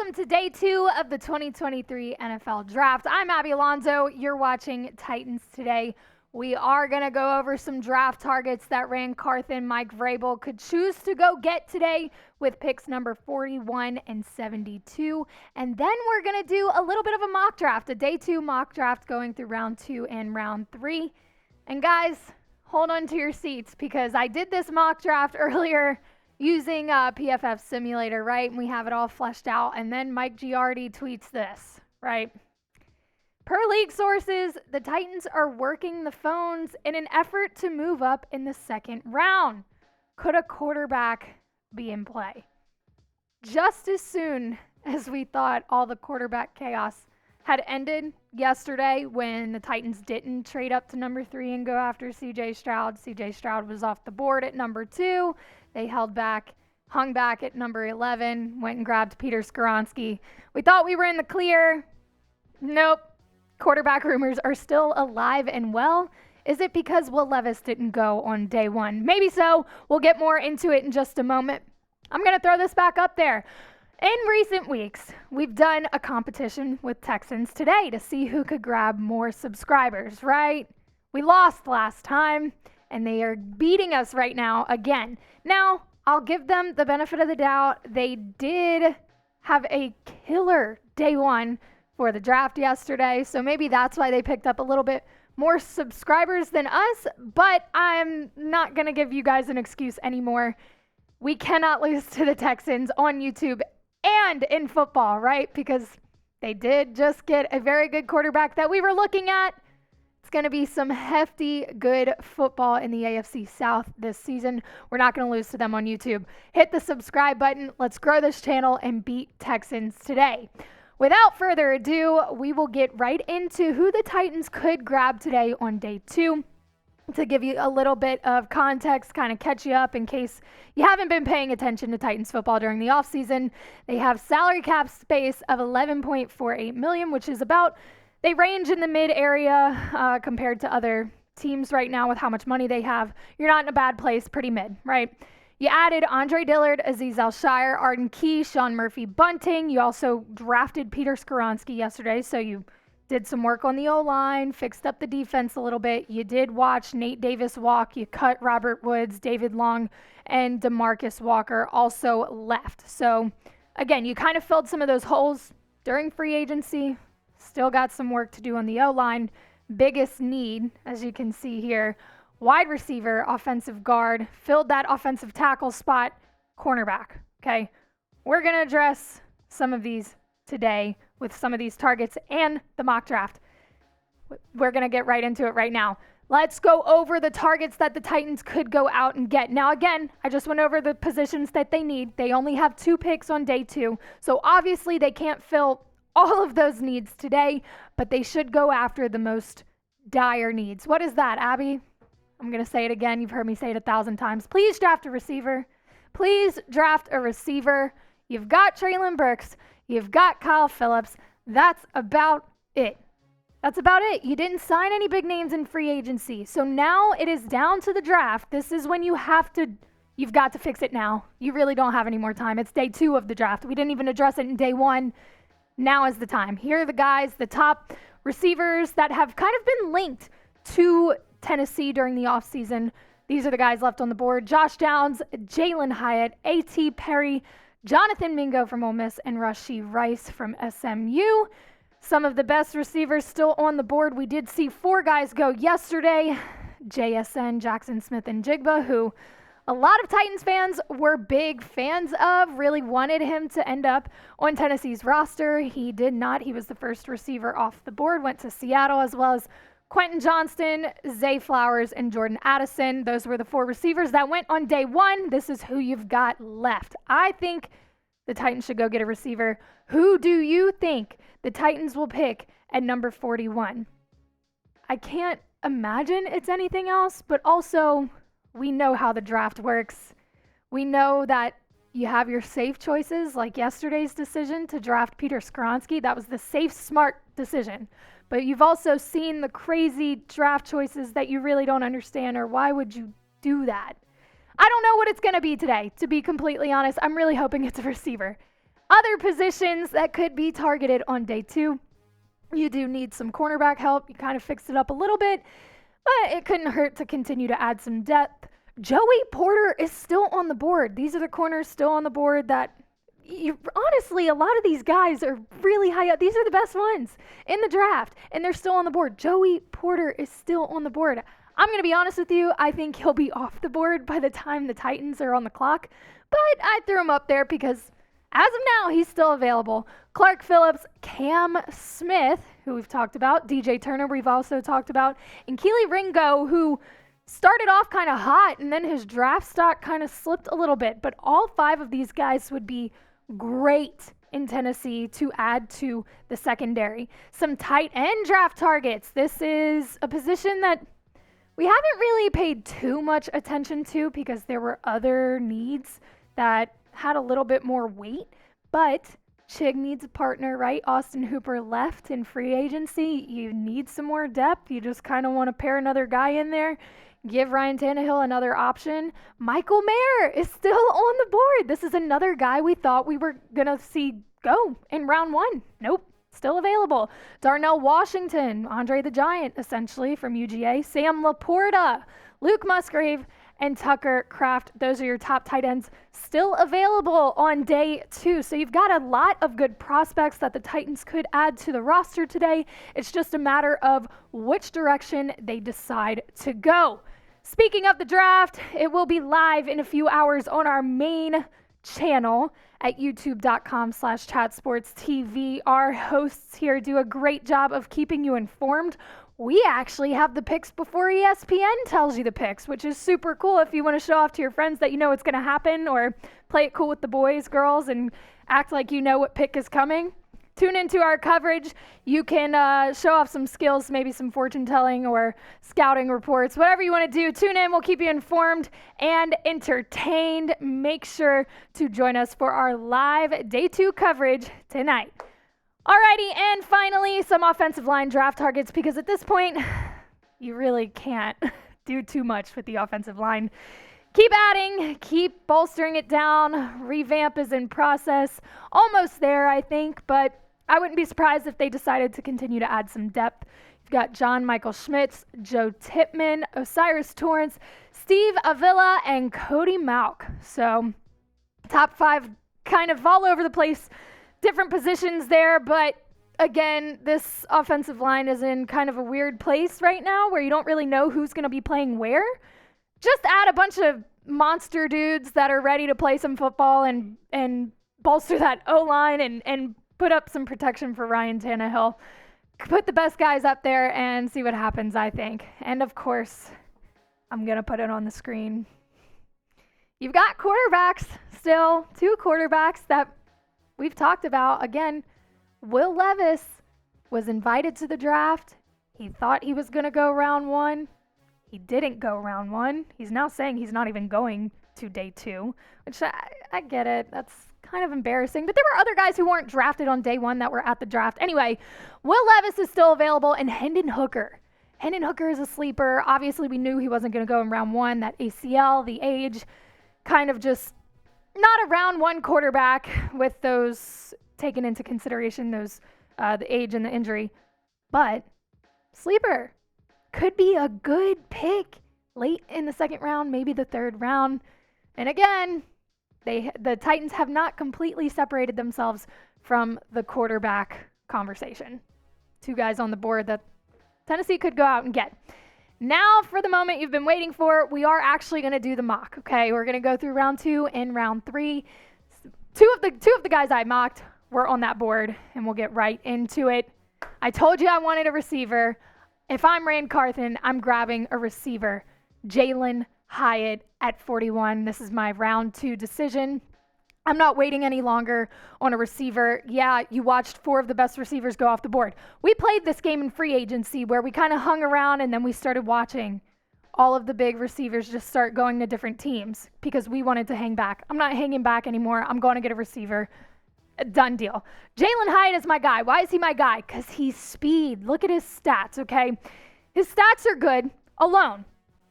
Welcome to day 2 of the 2023 NFL Draft. I'm Abby Alonzo. You're watching Titans Today. We are going to go over some draft targets that Rand Carthon, Mike Vrabel could choose to go get today with picks number 41 and 72. And then we're going to do a little bit of a mock draft, a day 2 mock draft going through round 2 and round 3. And guys, hold on to your seats because I did this mock draft earlier using PFF Simulator, right? And we have it all fleshed out. And then Mike Giardi tweets this, right? Per league sources, the Titans are working the phones in an effort to move up in the second round. Could a quarterback be in play? Just as soon as we thought all the quarterback chaos had ended yesterday when the Titans didn't trade up to number 3 and go after C.J. Stroud. C.J. Stroud was off the board at number 2. They hung back at number 11, went and grabbed Peter Skoronski. We thought we were in the clear. Nope. Quarterback rumors are still alive and well. Is it because Will Levis didn't go on day 1? Maybe so. We'll get more into it in just a moment. I'm going to throw this back up there. In recent weeks, we've done a competition with Texans Today to see who could grab more subscribers, right? We lost last time, and they are beating us right now again. Now, I'll give them the benefit of the doubt. They did have a killer day 1 for the draft yesterday, so maybe that's why they picked up a little bit more subscribers than us, but I'm not going to give you guys an excuse anymore. We cannot lose to the Texans on YouTube and in football, right? Because they did just get a very good quarterback that we were looking at. It's going to be some hefty, good football in the AFC South this season. We're not going to lose to them on YouTube. Hit the subscribe button. Let's grow this channel and beat Texans Today. Without further ado, we will get right into who the Titans could grab today on day 2. To give you a little bit of context, kind of catch you up in case you haven't been paying attention to Titans football during the offseason. They have salary cap space of $11.48 million, which is about, they range in the mid area compared to other teams right now with how much money they have. You're not in a bad place, pretty mid, right? You added Andre Dillard, Azeez Al-Shire, Arden Key, Sean Murphy-Bunting. You also drafted Peter Skoronski yesterday, so you did some work on the O-line, fixed up the defense a little bit. You did watch Nate Davis walk. You cut Robert Woods, David Long, and DeMarcus Walker also left. So, again, you kind of filled some of those holes during free agency. Still got some work to do on the O-line. Biggest need, as you can see here, wide receiver, offensive guard, filled that offensive tackle spot, cornerback, okay? We're going to address some of these today with some of these targets and the mock draft. We're going to get right into it right now. Let's go over the targets that the Titans could go out and get. Now, again, I just went over the positions that they need. They only have 2 picks on day 2, so obviously they can't fill all of those needs today, but they should go after the most dire needs. What is that, Abby? I'm going to say it again. You've heard me say it 1,000 times. Please draft a receiver. Please draft a receiver. You've got Treylon Burks. You've got Kyle Phillips. That's about it. That's about it. You didn't sign any big names in free agency. So now it is down to the draft. This is when you've got to fix it now. You really don't have any more time. It's day 2 of the draft. We didn't even address it in day 1. Now is the time. Here are the guys, the top receivers that have kind of been linked to Tennessee during the offseason. These are the guys left on the board. Josh Downs, Jalin Hyatt, A.T. Perry, Jonathan Mingo from Ole Miss, and Rashee Rice from SMU. Some of the best receivers still on the board. We did see 4 guys go yesterday. JSN, Jackson Smith, and Jigba, who a lot of Titans fans were big fans of, really wanted him to end up on Tennessee's roster. He did not. He was the first receiver off the board, went to Seattle, as well as Quentin Johnston, Zay Flowers, and Jordan Addison. Those were the 4 receivers that went on day 1. This is who you've got left. I think the Titans should go get a receiver. Who do you think the Titans will pick at number 41? I can't imagine it's anything else, but also we know how the draft works. We know that you have your safe choices, like yesterday's decision to draft Peter Skoronski. That was the safe, smart decision. But you've also seen the crazy draft choices that you really don't understand, or why would you do that? I don't know what it's going to be today, to be completely honest. I'm really hoping it's a receiver. Other positions that could be targeted on day 2. You do need some cornerback help. You kind of fixed it up a little bit, but it couldn't hurt to continue to add some depth. Joey Porter is still on the board. These are the corners still on the board that honestly, a lot of these guys are really high up. These are the best ones in the draft, and they're still on the board. Joey Porter is still on the board. I'm going to be honest with you. I think he'll be off the board by the time the Titans are on the clock, but I threw him up there because as of now, he's still available. Clark Phillips, Cam Smith, who we've talked about, DJ Turner we've also talked about, and Keely Ringo, who started off kind of hot, and then his draft stock kind of slipped a little bit. But all 5 of these guys would be great in Tennessee to add to the secondary. Some tight end draft targets. This is a position that we haven't really paid too much attention to because there were other needs that had a little bit more weight. But Chig needs a partner, right? Austin Hooper left in free agency. You need some more depth. You just kind of want to pair another guy in there. Give Ryan Tannehill another option. Michael Mayer is still on the board. This is another guy we thought we were going to see go in round 1. Nope, still available. Darnell Washington, Andre the Giant, essentially, from UGA. Sam Laporta, Luke Musgrave, and Tucker Kraft. Those are your top tight ends still available on day 2. So you've got a lot of good prospects that the Titans could add to the roster today. It's just a matter of which direction they decide to go. Speaking of the draft, it will be live in a few hours on our main channel at youtube.com/chatsportstv. Our hosts here do a great job of keeping you informed. We actually have the picks before ESPN tells you the picks, which is super cool if you want to show off to your friends that you know what's going to happen, or play it cool with the boys, girls, and act like you know what pick is coming. Tune into our coverage. You can show off some skills, maybe some fortune telling or scouting reports, whatever you want to do. Tune in. We'll keep you informed and entertained. Make sure to join us for our live day 2 coverage tonight. Alrighty, and finally, some offensive line draft targets, because at this point, you really can't do too much with the offensive line. Keep adding, keep bolstering it down. Revamp is in process. Almost there, I think, but I wouldn't be surprised if they decided to continue to add some depth. You've got John Michael Schmitz, Joe Tippmann, Osiris Torrance, Steve Avila, and Cody Mauch. So top 5 kind of all over the place, different positions there, but again, this offensive line is in kind of a weird place right now where you don't really know who's going to be playing where. Just add a bunch of monster dudes that are ready to play some football and bolster that O-line and put up some protection for Ryan Tannehill. Put the best guys up there and see what happens, I think. And of course, I'm going to put it on the screen. You've got quarterbacks still, 2 quarterbacks that we've talked about. Again, Will Levis was invited to the draft. He thought he was going to go round 1. He didn't go round 1. He's now saying he's not even going to day 2, which I get it. That's kind of embarrassing. But there were other guys who weren't drafted on day 1 that were at the draft. Anyway, Will Levis is still available, and Hendon Hooker. Hendon Hooker is a sleeper. Obviously, we knew he wasn't going to go in round 1. That ACL, the age, kind of just not a round 1 quarterback with those taken into consideration, those the age and the injury. But sleeper. Could be a good pick late in the 2nd round, maybe the 3rd round. And again, the Titans have not completely separated themselves from the quarterback conversation. 2 guys on the board that Tennessee could go out and get. Now, for the moment you've been waiting for, we are actually going to do the mock, okay? We're going to go through round 2 and round 3. Two of the guys I mocked were on that board, and we'll get right into it. I told you I wanted a receiver. If I'm Rand Carthon, I'm grabbing a receiver. Jalin Hyatt at 41. This is my round 2 decision. I'm not waiting any longer on a receiver. Yeah, you watched 4 of the best receivers go off the board. We played this game in free agency where we kind of hung around, and then we started watching all of the big receivers just start going to different teams because we wanted to hang back. I'm not hanging back anymore. I'm going to get a receiver. A done deal. Jalin Hyatt is my guy. Why is he my guy? Because he's speed. Look at his stats, okay? His stats are good alone.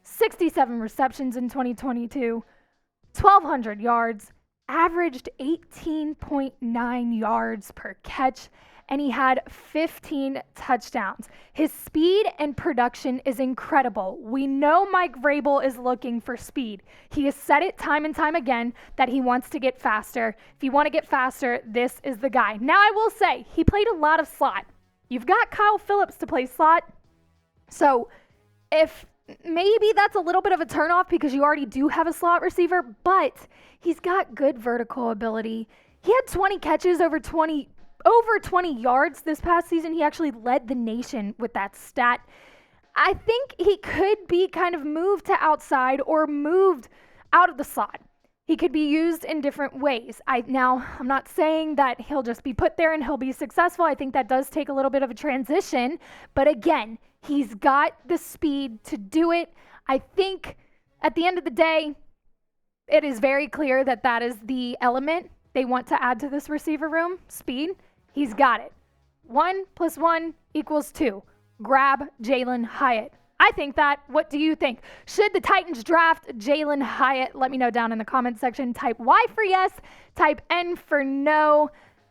67 receptions in 2022, 1,200 yards, averaged 18.9 yards per catch, and he had 15 touchdowns. His speed and production is incredible. We know Mike Vrabel is looking for speed. He has said it time and time again that he wants to get faster. If you want to get faster, this is the guy. Now, I will say, he played a lot of slot. You've got Kyle Phillips to play slot. So if maybe that's a little bit of a turnoff because you already do have a slot receiver, but he's got good vertical ability. He had 20 catches over 20 yards this past season. He actually led the nation with that stat. I think he could be kind of moved to outside or moved out of the slot. He could be used in different ways. I'm not saying that he'll just be put there and he'll be successful. I think that does take a little bit of a transition. But again, he's got the speed to do it. I think at the end of the day, it is very clear that that is the element they want to add to this receiver room, speed. He's got it. 1 + 1 = 2. Grab Jalin Hyatt. I think that. What do you think? Should the Titans draft Jalin Hyatt? Let me know down in the comment section. Type Y for yes, type N for no.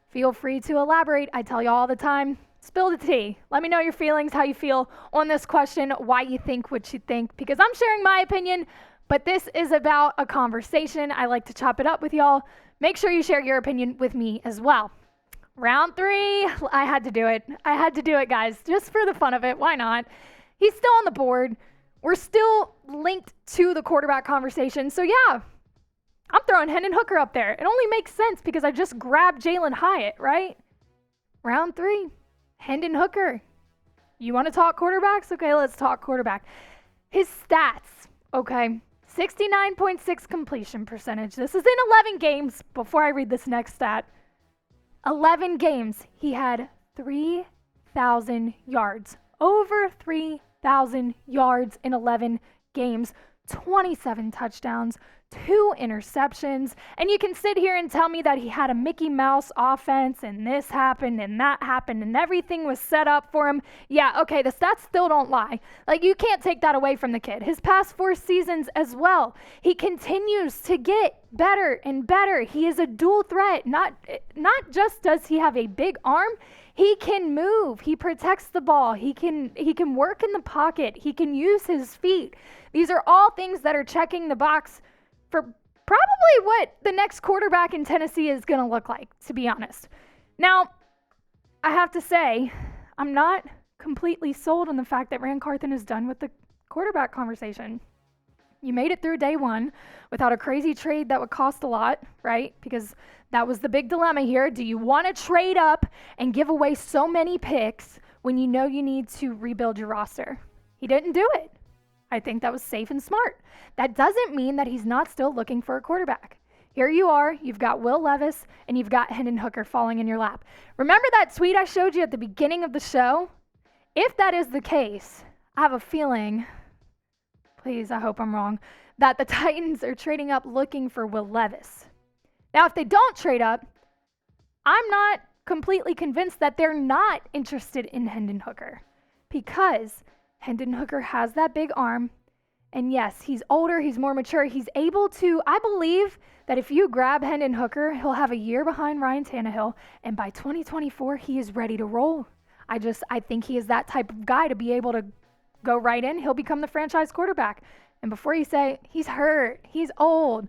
Feel free to elaborate. I tell you all the time, spill the tea. Let me know your feelings, how you feel on this question, why you think what you think, because I'm sharing my opinion, but this is about a conversation. I like to chop it up with y'all. Make sure you share your opinion with me as well. Round 3, I had to do it. I had to do it, guys, just for the fun of it. Why not? He's still on the board. We're still linked to the quarterback conversation. So, yeah, I'm throwing Hendon Hooker up there. It only makes sense because I just grabbed Jalin Hyatt, right? Round 3, Hendon Hooker. You want to talk quarterbacks? Okay, let's talk quarterback. His stats, okay, 69.6 completion percentage. This is in 11 games. Before I read this next stat, 11 games, he had 3,000 yards. Over 3,000 yards in 11 games, 27 touchdowns, 2 interceptions. And you can sit here and tell me that he had a Mickey Mouse offense and this happened and that happened and everything was set up for him. Yeah, okay, the stats still don't lie. Like, you can't take that away from the kid. His past 4 seasons as well, he continues to get better and better. He is a dual threat. Not just does he have a big arm, he can move. He protects the ball. He can work in the pocket. He can use his feet. These are all things that are checking the box for probably what the next quarterback in Tennessee is going to look like, to be honest. Now, I have to say, I'm not completely sold on the fact that Carthon is done with the quarterback conversation. You made it through day 1 without a crazy trade that would cost a lot, right? Because that was the big dilemma here. Do you want to trade up and give away so many picks when you know you need to rebuild your roster? He didn't do it. I think that was safe and smart. That doesn't mean that he's not still looking for a quarterback. Here you are. You've got Will Levis and you've got Hendon Hooker falling in your lap. Remember that tweet I showed you at the beginning of the show? If that is the case, I have a feeling, please, I hope I'm wrong, that the Titans are trading up looking for Will Levis. Now, if they don't trade up, I'm not completely convinced that they're not interested in Hendon Hooker, because Hendon Hooker has that big arm, and yes, he's older, he's more mature, he's able to, I believe that if you grab Hendon Hooker, he'll have a year behind Ryan Tannehill, and by 2024, he is ready to roll. I think he is that type of guy to be able to go right in. He'll become the franchise quarterback. And before you say, he's hurt, he's old.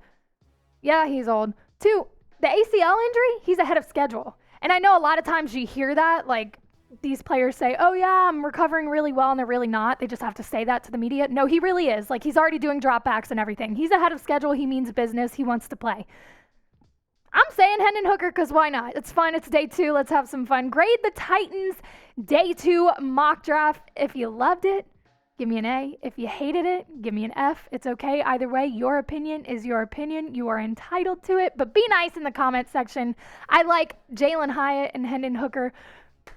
Yeah, he's old. 2, the ACL injury, he's ahead of schedule. And I know a lot of times you hear that, like these players say, oh yeah, I'm recovering really well, and they're really not. They just have to say that to the media. No, he really is. Like, he's already doing dropbacks and everything. He's ahead of schedule. He means business. He wants to play. I'm saying Hendon Hooker because why not? It's fun. It's day 2. Let's have some fun. Grade the Titans day 2 mock draft. If you loved it, give me an A. If you hated it, give me an F. It's okay. Either way, your opinion is your opinion. You are entitled to it, but be nice in the comment section. I like Jalin Hyatt and Hendon Hooker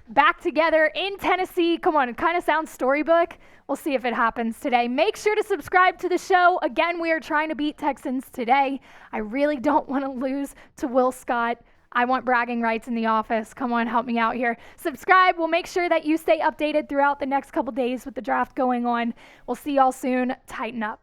back together in Tennessee. Come on, it kind of sounds storybook. We'll see if it happens today. Make sure to subscribe to the show. Again, we are trying to beat Texans today. I really don't want to lose to Will Scott. I want bragging rights in the office. Come on, help me out here. Subscribe. We'll make sure that you stay updated throughout the next couple days with the draft going on. We'll see y'all soon. Tighten up.